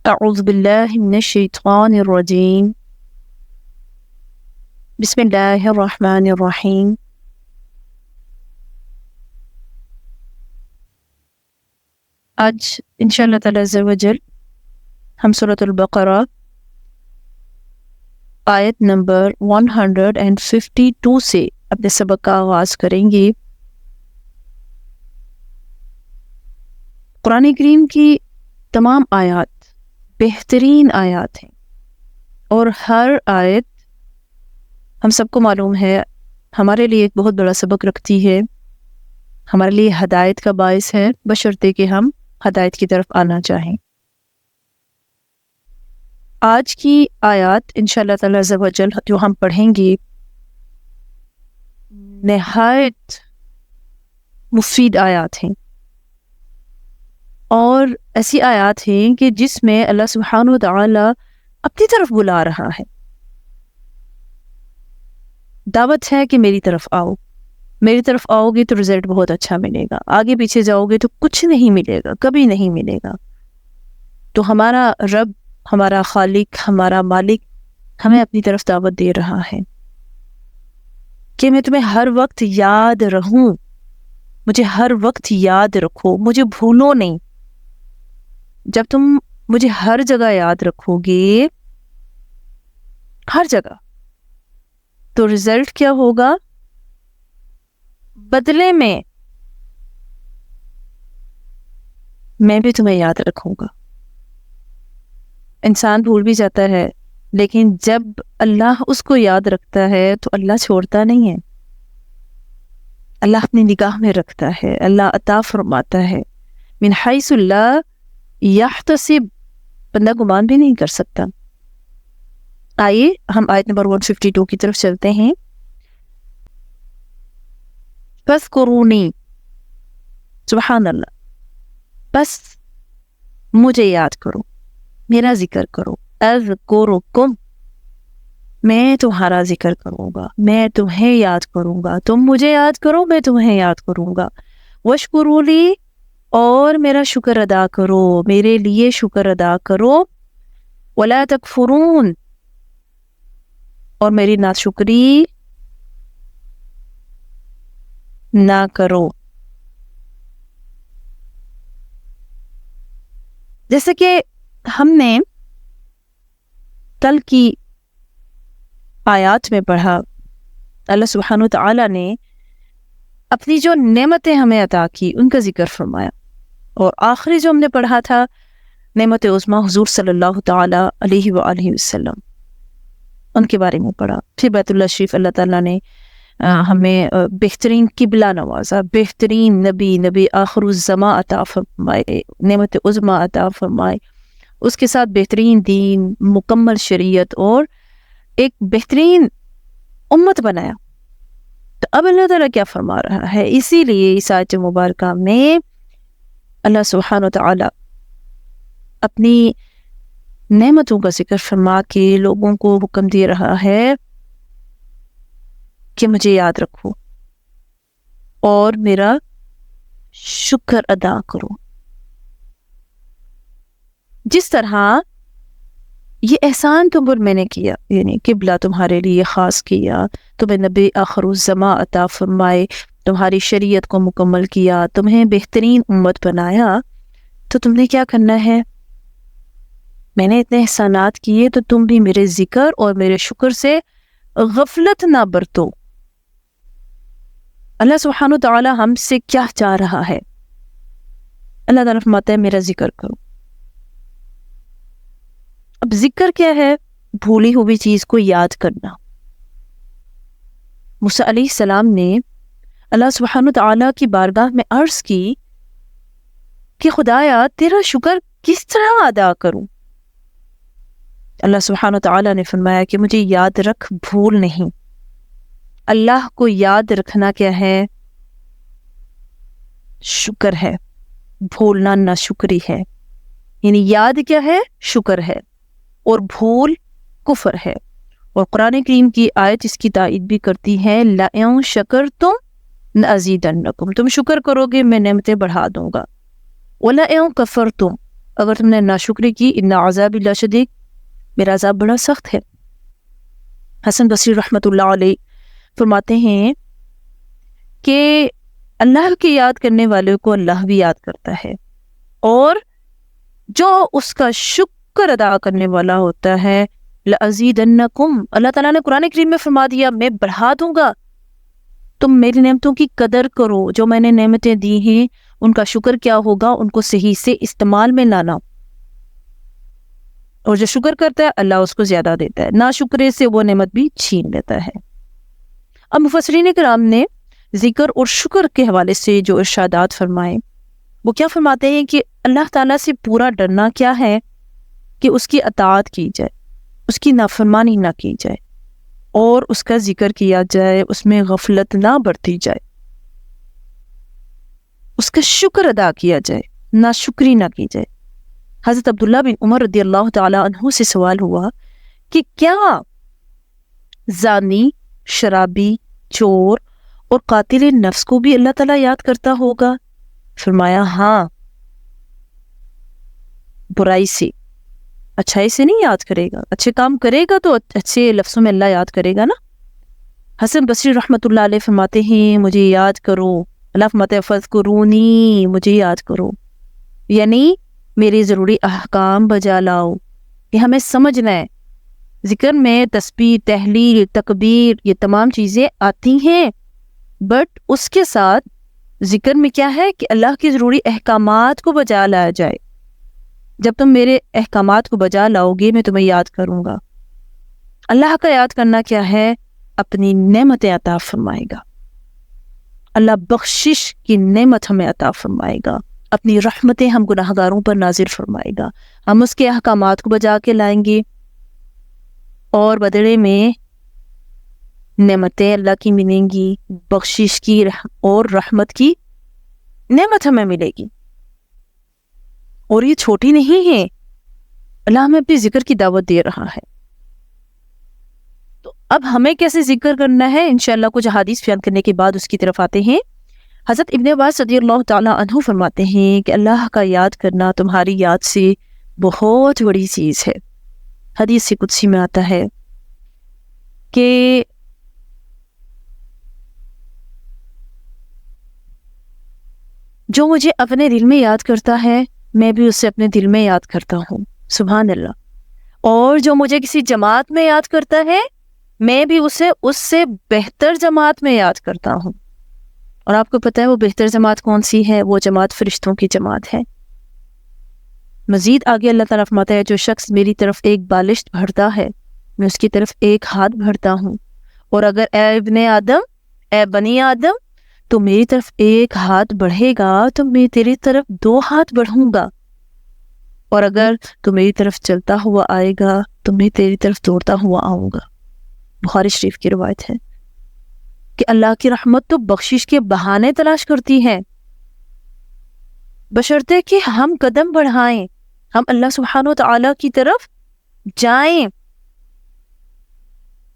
اعوذ باللہ من الشیطان الرجیم بسم اللہ الرحمن الرحیم آج انشاءاللہ تعالی عز و جل ہم سورۃ البقرہ آیت نمبر 152 سے اپنے سبق کا آغاز کریں گے۔ قرآن کریم کی تمام آیات بہترین آیات ہیں، اور ہر آیت ہم سب کو معلوم ہے ہمارے لیے ایک بہت بڑا سبق رکھتی ہے، ہمارے لیے ہدایت کا باعث ہے، بشرطے کہ ہم ہدایت کی طرف آنا چاہیں۔ آج کی آیات انشاءاللہ تعالی عز و جل جو ہم پڑھیں گے نہایت مفید آیات ہیں، اور ایسی آیات ہیں کہ جس میں اللہ سبحانہ و تعالی اپنی طرف بلا رہا ہے، دعوت ہے کہ میری طرف آؤ، میری طرف آؤ گے تو رزلٹ بہت اچھا ملے گا، آگے پیچھے جاؤ گے تو کچھ نہیں ملے گا، کبھی نہیں ملے گا۔ تو ہمارا رب، ہمارا خالق، ہمارا مالک ہمیں اپنی طرف دعوت دے رہا ہے کہ میں تمہیں ہر وقت یاد رہوں، مجھے ہر وقت یاد رکھو، مجھے بھولو نہیں۔ جب تم مجھے ہر جگہ یاد رکھو گے، ہر جگہ، تو رزلٹ کیا ہوگا؟ بدلے میں میں بھی تمہیں یاد رکھوں گا۔ انسان بھول بھی جاتا ہے، لیکن جب اللہ اس کو یاد رکھتا ہے تو اللہ چھوڑتا نہیں ہے، اللہ اپنی نگاہ میں رکھتا ہے، اللہ عطا فرماتا ہے۔ من حیث لا یحتسب، بندہ گمان بھی نہیں کر سکتا۔ آئیے ہم آیت نمبر 152 کی طرف چلتے ہیں۔ فاذکرونی، سبحان اللہ، بس مجھے یاد کرو، میرا ذکر کرو۔ اذکرکم، میں تمہارا ذکر کروں گا، میں تمہیں یاد کروں گا، تم مجھے یاد کرو، میں تمہیں یاد کروں گا۔ واشکرولی، اور میرا شکر ادا کرو، میرے لیے شکر ادا کرو۔ ولا تکفرون، اور میری ناشکری نہ کرو۔ جیسے کہ ہم نے کل کی آیات میں پڑھا، اللہ سبحانہ وتعالی نے اپنی جو نعمتیں ہمیں عطا کی ان کا ذکر فرمایا، اور آخری جو ہم نے پڑھا تھا نعمت عظمیٰ حضور صلی اللہ تعالی علیہ وآلہ وسلم، ان کے بارے میں پڑھا۔ پھر بیت اللہ شریف اللہ تعالیٰ نے ہمیں بہترین قبلہ نوازا، بہترین نبی آخر الزماں عطا فرمائے، نعمت عظمیٰ عطا فرمائے، اس کے ساتھ بہترین دین، مکمل شریعت اور ایک بہترین امت بنایا۔ تو اب اللہ تعالیٰ کیا فرما رہا ہے؟ اسی لیے اس آیت مبارکہ میں اللہ سبحانہ وتعالی اپنی نعمتوں کا ذکر فرما کے لوگوں کو حکم دے رہا ہے کہ مجھے یاد رکھو اور میرا شکر ادا کرو۔ جس طرح یہ احسان تم پر میں نے کیا، یعنی قبلہ تمہارے لیے خاص کیا، تمہیں نبی آخر الزماں عطا فرمائے، تمہاری شریعت کو مکمل کیا، تمہیں بہترین امت بنایا، تو تم نے کیا کرنا ہے؟ میں نے اتنے احسانات کیے تو تم بھی میرے ذکر اور میرے شکر سے غفلت نہ برتو۔ اللہ سبحانہ وتعالی ہم سے کیا چاہ رہا ہے؟ اللہ تعالیٰ فرماتا ہے میرا ذکر کرو۔ اب ذکر کیا ہے؟ بھولی ہوئی چیز کو یاد کرنا۔ موسیٰ علیہ السلام نے اللہ سبحانہ وتعالی کی بارگاہ میں عرض کی کہ خدایا تیرا شکر کس طرح ادا کروں؟ اللہ سبحانہ وتعالی نے فرمایا کہ مجھے یاد رکھ، بھول نہیں۔ اللہ کو یاد رکھنا کیا ہے؟ شکر ہے، بھولنا ناشکری ہے۔ یعنی یاد کیا ہے؟ شکر ہے، اور بھول کفر ہے۔ اور قرآن کریم کی آیت اس کی تائید بھی کرتی ہے، لَئِن شَكَرْتُمْ لَأَزِيدَنَّكُمْ، تم شکر کرو گے میں نعمتیں بڑھا دوں گا۔ وَلَئِن كَفَرْتُمْ، اگر تم نے ناشکری کی ان عذاب لشدید، میرا عذاب بڑا سخت ہے۔ حسن بصری رحمۃ اللہ علیہ فرماتے ہیں کہ اللہ کی یاد کرنے والے کو اللہ بھی یاد کرتا ہے، اور جو اس کا شکر ادا کرنے والا ہوتا ہے لَأَزِيدَنَّكُمْ، اللہ تعالیٰ نے قرآن کریم میں فرما دیا میں بڑھا دوں گا۔ تم میری نعمتوں کی قدر کرو، جو میں نے نعمتیں دی ہیں ان کا شکر کیا ہوگا، ان کو صحیح سے استعمال میں لانا، اور جو شکر کرتا ہے اللہ اس کو زیادہ دیتا ہے، نا شکرے سے وہ نعمت بھی چھین لیتا ہے۔ اب مفسرین کرام نے ذکر اور شکر کے حوالے سے جو ارشادات فرمائے وہ کیا فرماتے ہیں کہ اللہ تعالیٰ سے پورا ڈرنا کیا ہے کہ اس کی اطاعت کی جائے، اس کی نافرمانی نہ کی جائے، اور اس کا ذکر کیا جائے، اس میں غفلت نہ برتی جائے، اس کا شکر ادا کیا جائے، ناشکری نہ کی جائے۔ حضرت عبداللہ بن عمر رضی اللہ تعالی عنہ سے سوال ہوا کہ کیا زانی، شرابی، چور اور قاتل نفس کو بھی اللہ تعالیٰ یاد کرتا ہوگا؟ فرمایا ہاں، برائی سے، اچھائی سے نہیں یاد کرے گا، اچھے کام کرے گا تو اچھے لفظوں میں اللہ یاد کرے گا نا۔ حسن بصری رحمۃ اللہ علیہ فرماتے ہیں مجھے یاد کرو، اللہ فرماتے ہیں فَاذْكُرُونِي، مجھے یاد کرو، یعنی میری ضروری احکام بجا لاؤ۔ یہ ہمیں سمجھنا ہے، ذکر میں تسبیح، تحلیل، تکبیر یہ تمام چیزیں آتی ہیں، بٹ اس کے ساتھ ذکر میں کیا ہے کہ اللہ کی ضروری احکامات کو بجا لایا جائے۔ جب تم میرے احکامات کو بجا لاؤ گے میں تمہیں یاد کروں گا۔ اللہ کا یاد کرنا کیا ہے؟ اپنی نعمتیں عطا فرمائے گا، اللہ بخشش کی نعمت ہمیں عطا فرمائے گا، اپنی رحمتیں ہم گناہگاروں پر نازل فرمائے گا، ہم اس کے احکامات کو بجا کے لائیں گے، اور بدلے میں نعمتیں اللہ کی ملیں گی، بخشش کی اور رحمت کی نعمت ہمیں ملے گی۔ اور یہ چھوٹی نہیں ہے، اللہ ہمیں اپنے ذکر کی دعوت دے رہا ہے۔ تو اب ہمیں کیسے ذکر کرنا ہے، انشاءاللہ کچھ حدیث بیان کرنے کے بعد اس کی طرف آتے ہیں۔ حضرت ابن عباس رضی اللہ تعالی عنہ فرماتے ہیں کہ اللہ کا یاد کرنا تمہاری یاد سے بہت بڑی چیز ہے۔ حدیث قدسی میں آتا ہے کہ جو مجھے اپنے دل میں یاد کرتا ہے میں بھی اسے اپنے دل میں یاد کرتا ہوں، سبحان اللہ، اور جو مجھے کسی جماعت میں یاد کرتا ہے میں بھی اسے اس سے بہتر جماعت میں یاد کرتا ہوں۔ اور آپ کو پتہ ہے وہ بہتر جماعت کون سی ہے؟ وہ جماعت فرشتوں کی جماعت ہے۔ مزید آگے اللہ تعالیٰ فرماتا ہے جو شخص میری طرف ایک بالشت بڑھتا ہے میں اس کی طرف ایک ہاتھ بڑھتا ہوں، اور اگر اے ابن آدم، اے بنی آدم تو میری طرف ایک ہاتھ بڑھے گا تو میں تیری طرف 2 ہاتھ بڑھوں گا، اور اگر تو میری طرف چلتا ہوا آئے گا تو میں تیری طرف دوڑتا ہوا آؤں گا۔ بخاری شریف کی روایت ہے کہ اللہ کی رحمت تو بخشش کے بہانے تلاش کرتی ہے، بشرطے کہ ہم قدم بڑھائیں، ہم اللہ سبحانہ و تعالیٰ کی طرف جائیں۔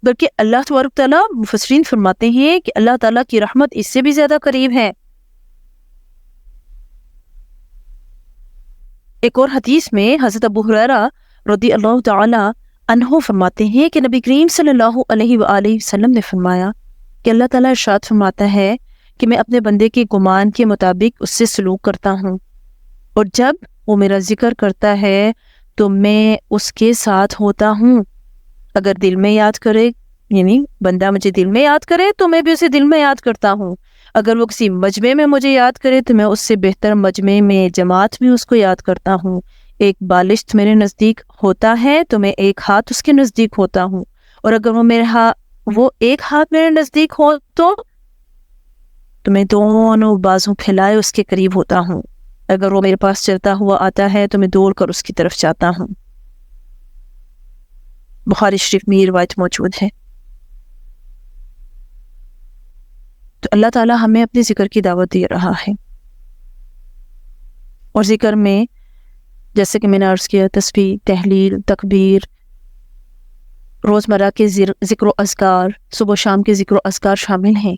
بلکہ اللہ تبارک تعالیٰ مفسرین فرماتے ہیں کہ اللہ تعالیٰ کی رحمت اس سے بھی زیادہ قریب ہے۔ ایک اور حدیث میں حضرت ابو ہریرہ رضی اللہ تعالی عنہ فرماتے ہیں کہ نبی کریم صلی اللہ علیہ وآلہ وسلم نے فرمایا کہ اللہ تعالیٰ ارشاد فرماتا ہے کہ میں اپنے بندے کے گمان کے مطابق اس سے سلوک کرتا ہوں، اور جب وہ میرا ذکر کرتا ہے تو میں اس کے ساتھ ہوتا ہوں۔ اگر دل میں یاد کرے، یعنی بندہ مجھے دل میں یاد کرے تو میں بھی اسے دل میں یاد کرتا ہوں، اگر وہ کسی مجمع میں مجھے یاد کرے تو میں اس سے بہتر مجمع میں جماعت بھی اس کو یاد کرتا ہوں۔ ایک بالشت میرے نزدیک ہوتا ہے تو میں ایک ہاتھ اس کے نزدیک ہوتا ہوں، اور اگر وہ ایک ہاتھ میرے نزدیک ہو تو میں دونوں بازو پھیلائے اس کے قریب ہوتا ہوں، اگر وہ میرے پاس چلتا ہوا آتا ہے تو میں دوڑ کر اس کی طرف جاتا ہوں۔ بخاری شریف میں یہ روایت موجود ہے۔ تو اللہ تعالیٰ ہمیں اپنے ذکر کی دعوت دے رہا ہے، اور ذکر میں جیسے کہ میں نے عرض کیا تسبیح، تحلیل، تکبیر، روزمرہ کے ذکر و اذکار، صبح و شام کے ذکر و اذکار شامل ہیں۔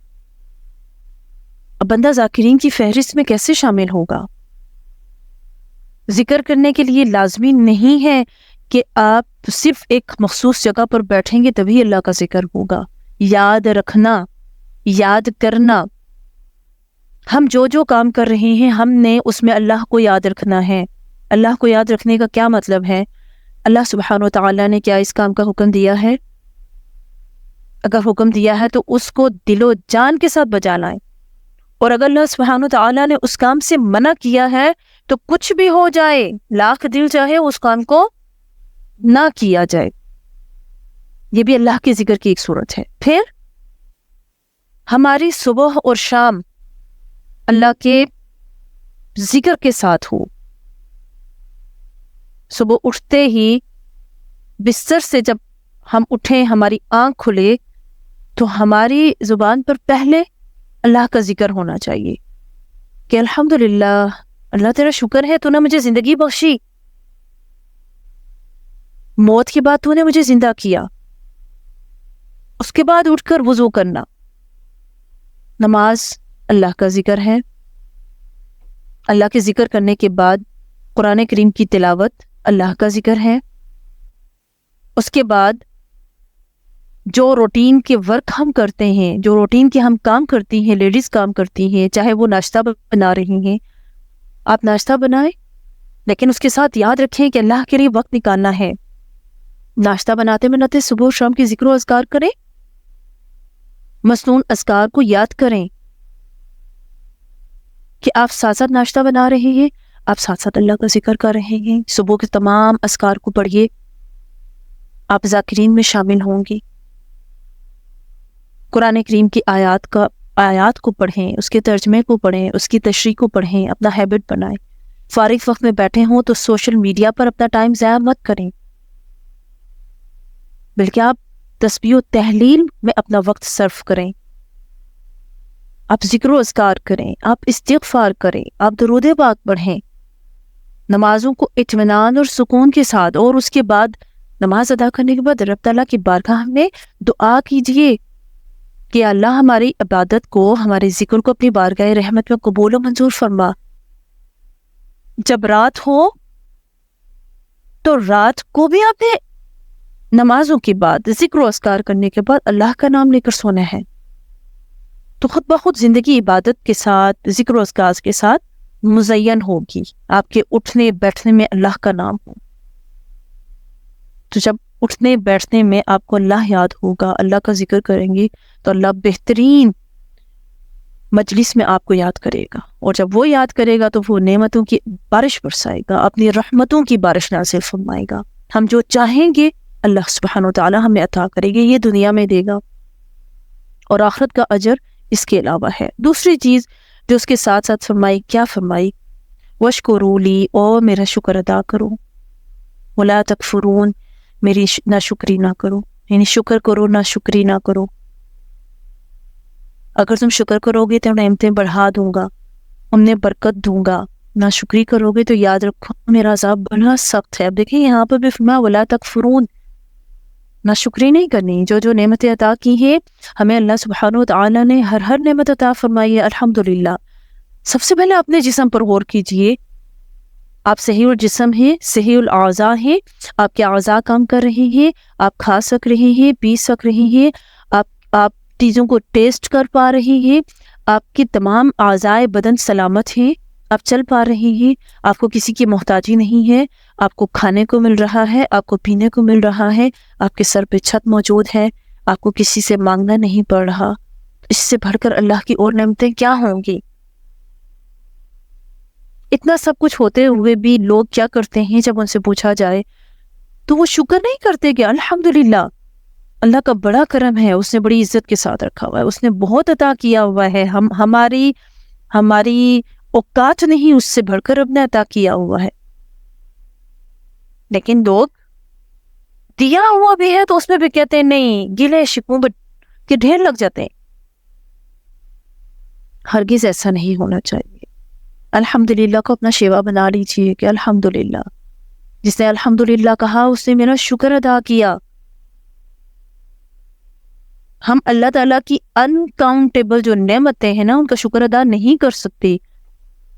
اب بندہ ذاکرین کی فہرست میں کیسے شامل ہوگا؟ ذکر کرنے کے لیے لازمی نہیں ہے کہ آپ صرف ایک مخصوص جگہ پر بیٹھیں گے تبھی اللہ کا ذکر ہوگا. یاد رکھنا، یاد کرنا، ہم جو جو کام کر رہے ہیں ہم نے اس میں اللہ کو یاد رکھنا ہے. اللہ کو یاد رکھنے کا کیا مطلب ہے؟ اللہ سبحانہ و تعالیٰ نے کیا اس کام کا حکم دیا ہے؟ اگر حکم دیا ہے تو اس کو دل و جان کے ساتھ بجا لائیں، اور اگر اللہ سبحانہ و تعالیٰ نے اس کام سے منع کیا ہے تو کچھ بھی ہو جائے، لاکھ دل چاہے، اس کام کو نہ کیا جائے. یہ بھی اللہ کے ذکر کی ایک صورت ہے. پھر ہماری صبح اور شام اللہ کے ذکر کے ساتھ ہو. صبح اٹھتے ہی بستر سے جب ہم اٹھیں، ہماری آنکھ کھلے تو ہماری زبان پر پہلے اللہ کا ذکر ہونا چاہیے کہ الحمدللہ، اللہ تیرا شکر ہے تو نے مجھے زندگی بخشی، موت کے بعد تو نے مجھے زندہ کیا. اس کے بعد اٹھ کر وضو کرنا. نماز اللہ کا ذکر ہے. اللہ کے ذکر کرنے کے بعد قرآن کریم کی تلاوت اللہ کا ذکر ہے. اس کے بعد جو روٹین کے ورک ہم کرتے ہیں، جو روٹین کے ہم کام کرتی ہیں، لیڈیز کام کرتی ہیں، چاہے وہ ناشتہ بنا رہی ہیں، آپ ناشتہ بنائیں لیکن اس کے ساتھ یاد رکھیں کہ اللہ کے لیے وقت نکالنا ہے. ناشتہ بناتے بناتے صبح و شام کی ذکر و اذکار کریں، مسنون اذکار کو یاد کریں کہ آپ ساتھ ساتھ ناشتہ بنا رہے ہیں، آپ ساتھ ساتھ اللہ کا ذکر کر رہے ہیں. صبح کے تمام اذکار کو پڑھیے، آپ ذاکرین میں شامل ہوں گی. قرآن کریم کی آیات کو پڑھیں، اس کے ترجمے کو پڑھیں، اس کی تشریح کو پڑھیں، اپنا ہیبٹ بنائیں. فارغ وقت میں بیٹھے ہوں تو سوشل میڈیا پر اپنا ٹائم ضائع مت کریں، بلکہ آپ تسبیح و تحلیل میں اپنا وقت صرف کریں. آپ ذکر و اذکار کریں، آپ استغفار کریں، آپ درود پاک پڑھیں. نمازوں کو اطمینان اور سکون کے ساتھ، اور اس کے بعد نماز ادا کرنے کے بعد رب تعالیٰ کی بارگاہ میں دعا کیجئے کہ اللہ ہماری عبادت کو، ہمارے ذکر کو اپنی بارگاہ رحمت میں قبول و منظور فرما. جب رات ہو تو رات کو بھی آپ نے نمازوں کے بعد، ذکر و اذکار کرنے کے بعد اللہ کا نام لے کر سونا ہے. تو خود بخود زندگی عبادت کے ساتھ، ذکر و اذکار کے ساتھ مزین ہوگی. آپ کے اٹھنے بیٹھنے میں اللہ کا نام ہو. تو جب اٹھنے بیٹھنے میں آپ کو اللہ یاد ہوگا، اللہ کا ذکر کریں گے تو اللہ بہترین مجلس میں آپ کو یاد کرے گا، اور جب وہ یاد کرے گا تو وہ نعمتوں کی بارش برسائے گا، اپنی رحمتوں کی بارش نازل فرمائے گا. ہم جو چاہیں گے اللہ سبحانہ و تعالی ہمیں عطا کرے گے، یہ دنیا میں دے گا، اور آخرت کا اجر اس کے علاوہ ہے. دوسری چیز جو اس کے ساتھ ساتھ فرمائی، کیا فرمائی؟ وَاشْكُرُوا لِي، اور میرا شکر ادا کرو. وَلَا تَكْفُرُونَ، میری ناشکری نہ کرو، یعنی شکر کرو نہ شکری نہ کرو. اگر تم شکر کرو گے تو نعمتیں بڑھا دوں گا، ہم نے برکت دوں گا. نہ شکری کرو گے تو یاد رکھو میرا عذاب بڑا سخت ہے. اب دیکھیں یہاں پر بھی فرمایا وَلَا تَكْفُرُونَ، نہ شکری نہیں کرنی. جو جو نعمتیں عطا کی ہیں ہمیں اللہ سبحانہ و تعالیٰ نے، ہر نعمت عطا فرمائی ہے الحمدللہ. سب سے پہلے اپنے جسم پر غور کیجئے. آپ صحیح الجسم ہیں، صحیح الاعضاء ہیں، آپ کے اعضاء کام کر رہے ہیں، آپ کھا سک رہے ہیں، پی سک رہے ہیں، آپ چیزوں کو ٹیسٹ کر پا رہے ہیں، آپ کی تمام اعضاء بدن سلامت ہیں، آپ چل پا رہے ہیں، آپ کو کسی کی محتاجی نہیں ہے، آپ کو کھانے کو مل رہا ہے، آپ کو پینے کو مل رہا ہے، آپ کے سر پہ چھت موجود ہے، آپ کو کسی سے مانگنا نہیں پڑ رہا. اس سے بڑھ کر اللہ کی اور نعمتیں کیا ہوں گی؟ اتنا سب کچھ ہوتے ہوئے بھی لوگ کیا کرتے ہیں جب ان سے پوچھا جائے تو وہ شکر نہیں کرتے کہ الحمدللہ اللہ کا بڑا کرم ہے، اس نے بڑی عزت کے ساتھ رکھا ہوا ہے، اس نے بہت عطا کیا ہوا ہے، ہماری اوقات نہیں، اس سے بڑھ کر رب نے عطا کیا ہوا ہے. لیکن لوگ دیا ہوا بھی ہے تو اس میں بھی کہتے ہیں نہیں، گلے شکوے کے ڈھیر لگ جاتے ہیں. ہرگز ایسا نہیں ہونا چاہیے. الحمدللہ کو اپنا شیوا بنا لیجیے کہ الحمدللہ، جس نے الحمدللہ کہا اس نے میرا شکر ادا کیا. ہم اللہ تعالیٰ کی انکاؤنٹیبل جو نعمتیں ہیں نا ان کا شکر ادا نہیں کر سکتے.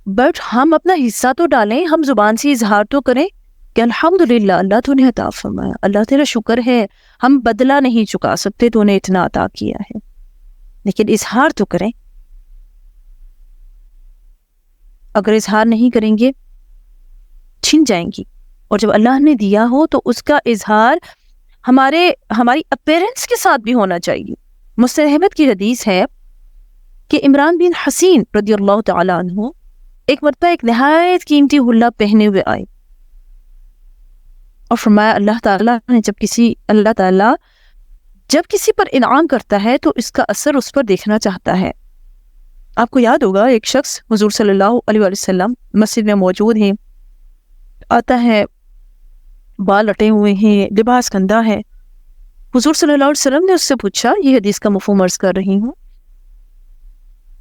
بٹ ہم اپنا حصہ تو ڈالیں، ہم زبان سے اظہار تو کریں کہ الحمدللہ اللہ تو نے عطا فرمایا، اللہ تیرا شکر ہے، ہم بدلہ نہیں چکا سکتے، تو نے اتنا عطا کیا ہے، لیکن اظہار تو کریں۔ اگر اظہار نہیں کریں گے چھن جائیں گی، اور جب اللہ نے دیا ہو تو اس کا اظہار ہماری اپیرنس کے ساتھ بھی ہونا چاہیے۔ مسند احمد کی حدیث ہے کہ عمران بن حسین رضی اللہ تعالیٰ عنہ ایک مرتبہ ایک نہایت قیمتی حلہ پہنے ہوئے آئے اور فرمایا اللہ تعالیٰ جب کسی پر انعام کرتا ہے تو اس کا اثر اس پر دیکھنا چاہتا ہے۔ آپ کو یاد ہوگا ایک شخص حضور صلی اللہ علیہ وسلم مسجد میں موجود ہیں، آتا ہے، بال اٹے ہوئے ہیں، لباس گندا ہے۔ حضور صلی اللہ علیہ وسلم نے اس سے پوچھا، یہ حدیث کا مفہوم عرض کر رہی ہوں،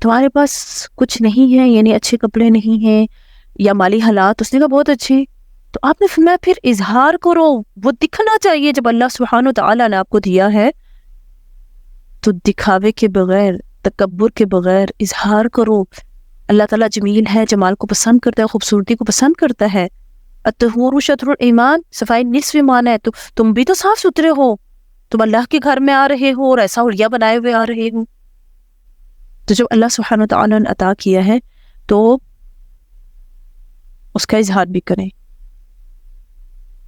تمہارے پاس کچھ نہیں ہے، یعنی اچھے کپڑے نہیں ہیں یا مالی حالات؟ اس نے کہا بہت اچھے۔ تو آپ نے فرمایا پھر اظہار کرو، وہ دکھنا چاہیے، جب اللہ سبحانہ و تعالیٰ نے آپ کو دیا ہے تو دکھاوے کے بغیر، تکبر کے بغیر اظہار کرو۔ اللہ تعالیٰ جمیل ہے، جمال کو پسند کرتا ہے، خوبصورتی کو پسند کرتا ہے۔ الطہور شطر الایمان، صفائی نصف ایمان ہے، تو تم بھی تو صاف ستھرے ہو، تم اللہ کے گھر میں آ رہے ہو اور ایسا حلیہ بنائے ہوئے آ رہے ہو۔ تو جب اللہ سبحانہ وتعالیٰ نے عطا کیا ہے تو اس کا اظہار بھی کریں۔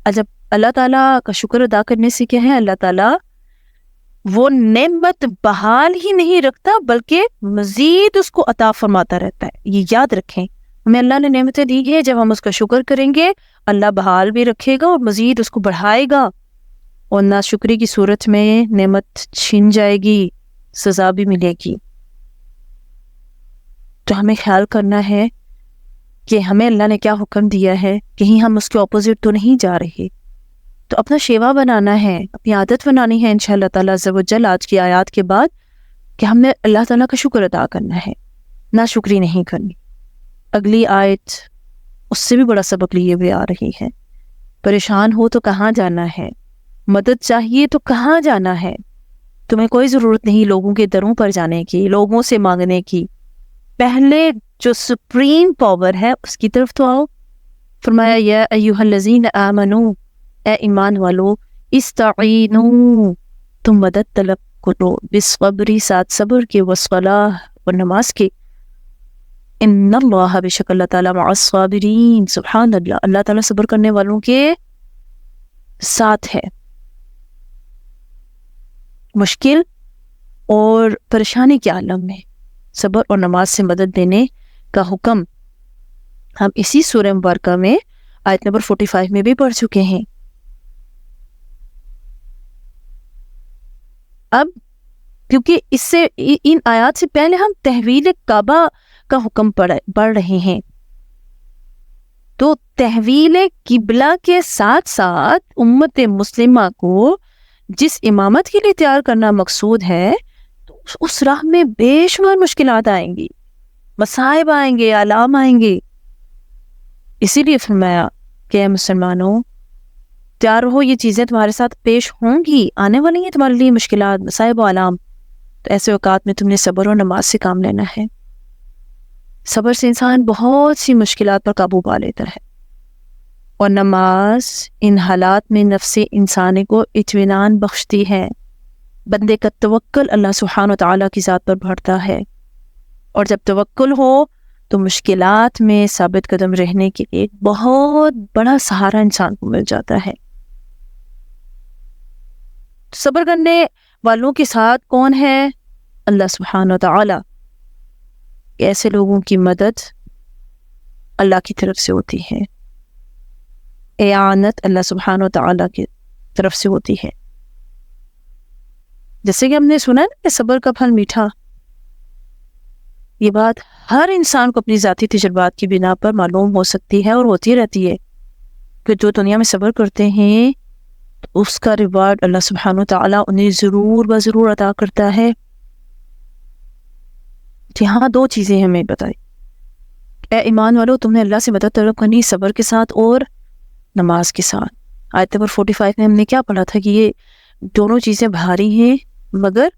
جب اللہ تعالیٰ کا شکر ادا کرنے سے کیا ہے، اللہ تعالیٰ وہ نعمت بحال ہی نہیں رکھتا بلکہ مزید اس کو عطا فرماتا رہتا ہے۔ یہ یاد رکھیں، ہمیں اللہ نے نعمتیں دی ہیں، جب ہم اس کا شکر کریں گے اللہ بحال بھی رکھے گا اور مزید اس کو بڑھائے گا، اور ناشکری کی صورت میں نعمت چھن جائے گی، سزا بھی ملے گی۔ تو ہمیں خیال کرنا ہے کہ ہمیں اللہ نے کیا حکم دیا ہے، کہیں ہم اس کے اپوزٹ تو نہیں جا رہے۔ تو اپنا شیوا بنانا ہے، اپنی عادت بنانی ہے انشاءاللہ تعالیٰ عز و جل آج کی آیات کے بعد، کہ ہم نے اللہ تعالیٰ کا شکر ادا کرنا ہے، ناشکری نہیں کرنی۔ اگلی آیت اس سے بھی بڑا سبق لیے ہوئے آ رہی ہے۔ پریشان ہو تو کہاں جانا ہے، مدد چاہیے تو کہاں جانا ہے، تمہیں کوئی ضرورت نہیں لوگوں کے دروں پر جانے کی، لوگوں سے مانگنے کی، پہلے جو سپریم پاور ہے اس کی طرف تو آؤ۔ فرمایا یا ایھا الذین آمنو، اے ایمان والو، استعینوا، تم مدد طلب کرو، بالصبر، ساتھ صبر کے، والصلاۃ، اور نماز کے، ان اللہ، بے شک اللہ تعالیٰ، مع الصابرین، سبحان اللہ، اللہ تعالیٰ صبر کرنے والوں کے ساتھ ہے۔ مشکل اور پریشانی کے عالم میں صبر اور نماز سے مدد دینے کا حکم ہم اسی سورہ مبارکہ میں آیت نمبر 45 میں بھی پڑھ چکے ہیں۔ اب کیونکہ اس سے ان آیات سے پہلے ہم تحویل کعبہ کا حکم پڑھ رہے ہیں، تو تحویل قبلہ کے ساتھ ساتھ امت مسلمہ کو جس امامت کے لیے تیار کرنا مقصود ہے، تو اس راہ میں بے شمار مشکلات آئیں گی، مصائب آئیں گے، آلام آئیں گے۔ اسی لیے فرمایا کہ اے مسلمانوں تیار رہو، یہ چیزیں تمہارے ساتھ پیش ہوں گی، آنے والی ہیں تمہارے لیے مشکلات، مصائب و آلام۔ تو ایسے اوقات میں تم نے صبر اور نماز سے کام لینا ہے۔ صبر سے انسان بہت سی مشکلات پر قابو پا لیتا ہے، اور نماز ان حالات میں نفس انسانی کو اطمینان بخشتی ہے، بندے کا توکل اللہ سبحانہ و تعالیٰ کی ذات پر بڑھتا ہے، اور جب توکل ہو تو مشکلات میں ثابت قدم رہنے کے لیے ایک بہت بڑا سہارا انسان کو مل جاتا ہے۔ صبر کرنے والوں کے ساتھ کون ہے؟ اللہ سبحانہ و تعالیٰ۔ ایسے لوگوں کی مدد اللہ کی طرف سے ہوتی ہے، اعانت اللہ سبحانہ و تعالیٰ کی طرف سے ہوتی ہے۔ جیسے کہ ہم نے سنا نا کہ صبر کا پھل میٹھا، یہ بات ہر انسان کو اپنی ذاتی تجربات کی بنا پر معلوم ہو سکتی ہے اور ہوتی رہتی ہے کہ جو دنیا میں صبر کرتے ہیں تو اس کا ریوارڈ اللہ سبحانہ و تعالیٰ انہیں ضرور بضرور عطا کرتا ہے۔ یہاں دو چیزیں ہمیں بتائی، اے ایمان والو، تم نے اللہ سے مدد طلب کرنی صبر کے ساتھ اور نماز کے ساتھ۔ آیت نمبر 45 میں ہم نے کیا پڑھا تھا کہ یہ دونوں چیزیں بھاری ہیں، مگر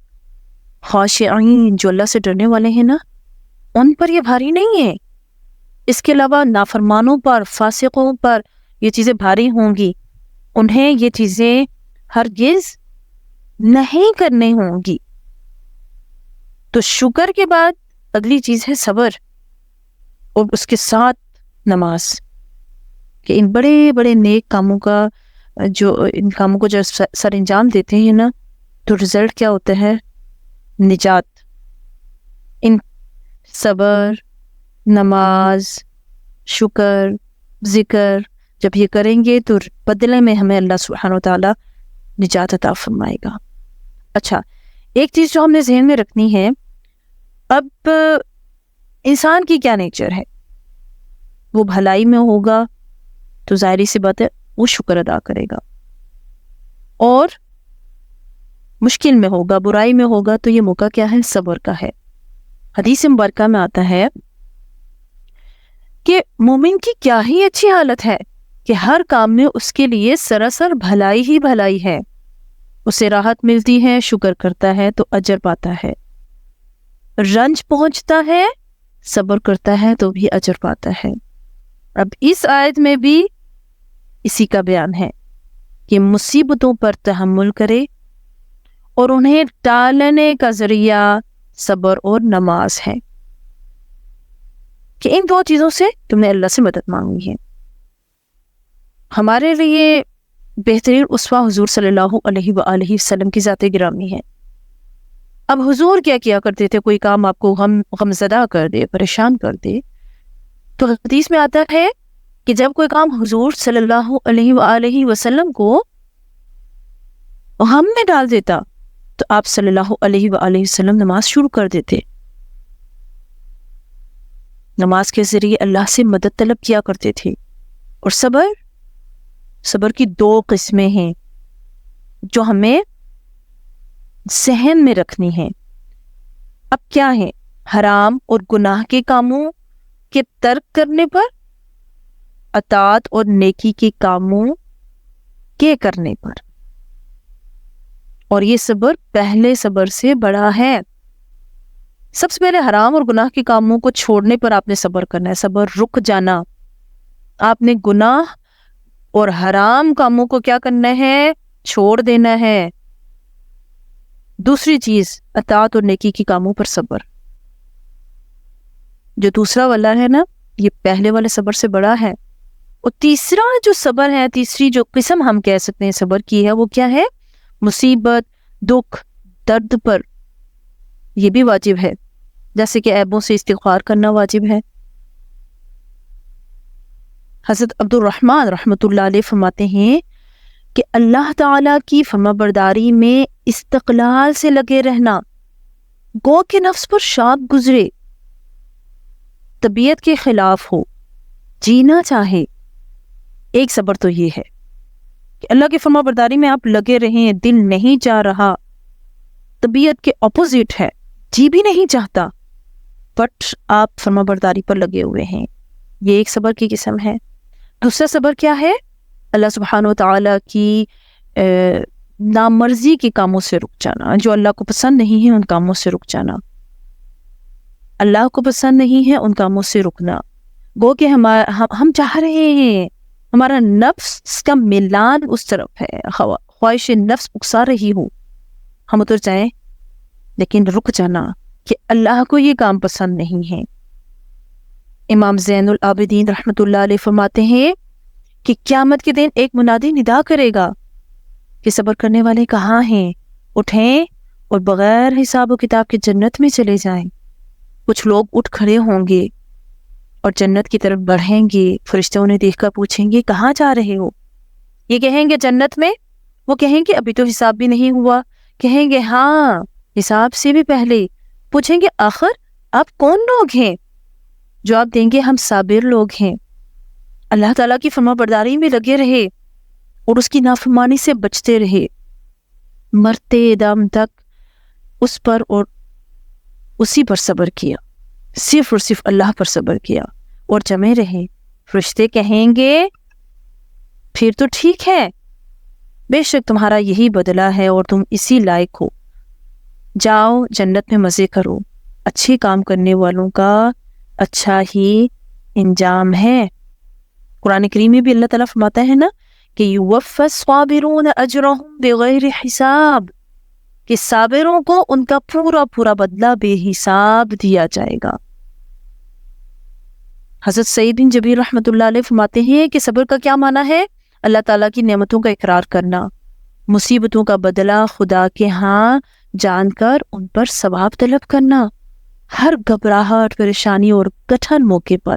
خاشعین، جو اللہ سے ڈرنے والے ہیں نا، ان پر یہ بھاری نہیں ہے۔ اس کے علاوہ نافرمانوں پر، فاسقوں پر یہ چیزیں بھاری ہوں گی، انہیں یہ چیزیں ہرگز نہیں کرنی ہوں گی۔ تو شکر کے بعد اگلی چیز ہے صبر، اور اس کے ساتھ نماز، کہ ان بڑے بڑے نیک کاموں کا ان کاموں کو جب سر انجام دیتے ہیں نا، تو رزلٹ کیا ہوتا ہے؟ نجات۔ ان صبر، نماز، شکر، ذکر جب یہ کریں گے تو بدلے میں ہمیں اللہ سبحانہ وتعالی نجات عطا فرمائے گا۔ اچھا، ایک چیز جو ہم نے ذہن میں رکھنی ہے، اب انسان کی کیا نیچر ہے؟ وہ بھلائی میں ہوگا تو ظاہری سی بات ہے وہ شکر ادا کرے گا، اور مشکل میں ہوگا، برائی میں ہوگا تو یہ موقع کیا ہے؟ صبر کا ہے۔ حدیث مبارکہ میں آتا ہے کہ مومن کی کیا ہی اچھی حالت ہے کہ ہر کام میں اس کے لیے سراسر بھلائی ہی بھلائی ہے، اسے راحت ملتی ہے، شکر کرتا ہے تو اجر پاتا ہے، رنج پہنچتا ہے صبر کرتا ہے تو بھی اجر پاتا ہے۔ اب اس آیت میں بھی اسی کا بیان ہے کہ مصیبتوں پر تحمل کرے، اور انہیں ٹالنے کا ذریعہ صبر اور نماز ہے، کہ ان دو چیزوں سے تم نے اللہ سے مدد مانگی ہے۔ ہمارے لیے بہترین اسوہ حضور صلی اللہ علیہ وآلہ وسلم کی ذات گرامی ہے۔ اب حضور کیا کیا کرتے تھے؟ کوئی کام آپ کو غمزدہ کر دے، پریشان کر دے، تو حدیث میں آتا ہے کہ جب کوئی کام حضور صلی اللہ علیہ وآلہ وسلم کو غم میں ڈال دیتا تو آپ صلی اللہ علیہ وآلہ وسلم نماز شروع کر دیتے، نماز کے ذریعے اللہ سے مدد طلب کیا کرتے تھے۔ اور صبر کی دو قسمیں ہیں جو ہمیں ذہن میں رکھنی ہیں۔ اب کیا ہے؟ حرام اور گناہ کے کاموں کے ترک کرنے پر، اطاعت اور نیکی کے کاموں کے کرنے پر، اور یہ صبر پہلے صبر سے بڑا ہے۔ سب سے پہلے حرام اور گناہ کے کاموں کو چھوڑنے پر آپ نے صبر کرنا ہے، صبر رک جانا۔ آپ نے گناہ اور حرام کاموں کو کیا کرنا ہے؟ چھوڑ دینا ہے۔ دوسری چیز، اطاعت اور نیکی کے کاموں پر صبر، جو دوسرا والا ہے نا، یہ پہلے والے صبر سے بڑا ہے۔ اور تیسرا جو صبر ہے، تیسری جو قسم ہم کہہ سکتے ہیں صبر کی ہے، وہ کیا ہے؟ مصیبت، دکھ، درد پر یہ بھی واجب ہے، جیسے کہ عیبوں سے استغفار کرنا واجب ہے۔ حضرت عبد الرحمن رحمۃ اللہ علیہ فرماتے ہیں کہ اللہ تعالیٰ کی فرمانبرداری میں استقلال سے لگے رہنا، گو کہ نفس پر شاد گزرے، طبیعت کے خلاف ہو، جینا چاہے، ایک صبر تو یہ ہے کہ اللہ کی فرمانبرداری میں آپ لگے رہیں، دل نہیں چاہ رہا، طبیعت کے اپوزٹ ہے، جی بھی نہیں چاہتا، بٹ آپ فرمانبرداری پر لگے ہوئے ہیں، یہ ایک صبر کی قسم ہے۔ دوسرا صبر کیا ہے؟ اللہ سبحانہ وتعالیٰ کی نامرضی کے کاموں سے رک جانا، جو اللہ کو پسند نہیں ہے ان کاموں سے رک جانا، اللہ کو پسند نہیں ہے ان کاموں سے رکنا، گو کہ ہم چاہ رہے ہیں، ہمارا نفس کا میلان اس طرف ہے، خواہش نفس اکسا رہی ہو، ہم اتر جائیں، لیکن رک جانا کہ اللہ کو یہ کام پسند نہیں ہے۔ امام زین العابدین رحمۃ اللہ علیہ فرماتے ہیں کہ قیامت کے دن ایک منادی ندا کرے گا کہ صبر کرنے والے کہاں ہیں، اٹھیں اور بغیر حساب و کتاب کے جنت میں چلے جائیں۔ کچھ لوگ اٹھ کھڑے ہوں گے اور جنت کی طرف بڑھیں گے، فرشتے انہیں دیکھ کر پوچھیں گے کہاں جا رہے ہو؟ یہ کہیں گے جنت میں، وہ کہیں گے ابھی تو حساب بھی نہیں ہوا، کہیں گے ہاں حساب سے بھی پہلے، پوچھیں گے آخر آپ کون لوگ ہیں؟ جواب دیں گے ہم صابر لوگ ہیں، اللہ تعالیٰ کی فرمانبرداری میں لگے رہے اور اس کی نافرمانی سے بچتے رہے، مرتے دم تک اس پر اور اسی پر صبر کیا، صرف اور صرف اللہ پر صبر کیا اور جمے رہے۔ فرشتے کہیں گے پھر تو ٹھیک ہے، بے شک تمہارا یہی بدلہ ہے اور تم اسی لائق ہو، جاؤ جنت میں مزے کرو، اچھے کام کرنے والوں کا اچھا ہی انجام ہے۔ قرآن کریم میں بھی اللہ تعالیٰ فرماتا ہے نا کہ یوفی الصابرون اجرہم بغیر حساب، کہ صابروں کو ان کا پورا پورا بدلہ بے حساب دیا جائے گا۔ حضرت سعید بن جبیر رحمۃ اللہ علیہ فرماتے ہیں کہ صبر کا کیا معنی ہے؟ اللہ تعالیٰ کی نعمتوں کا اقرار کرنا، مصیبتوں کا بدلہ خدا کے ہاں جان کر ان پر ثواب طلب کرنا، ہر گھبراہٹ، پریشانی اور کٹھن موقع پر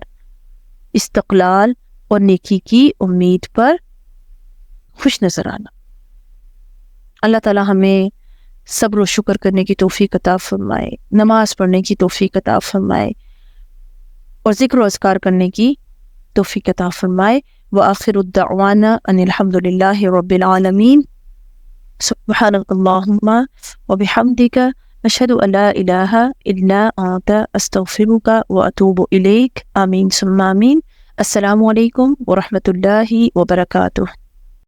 استقلال اور نیکی کی امید پر خوش نظر آنا۔ اللہ تعالیٰ ہمیں صبر و شکر کرنے کی توفیق عطا فرمائے، نماز پڑھنے کی توفیق عطا فرمائے اور ذکر و اذکار کرنے کی توفیق عطا فرمائے۔ وآخر الدعوانا ان الحمد للہ رب العالمین۔ سبحانک اللہم وبحمدک اشہد ان لا الہ الا انت استغفرک واتوب الیک۔ آمین ثم آمین۔ السلام علیکم ورحمۃ اللہ وبرکاتہ۔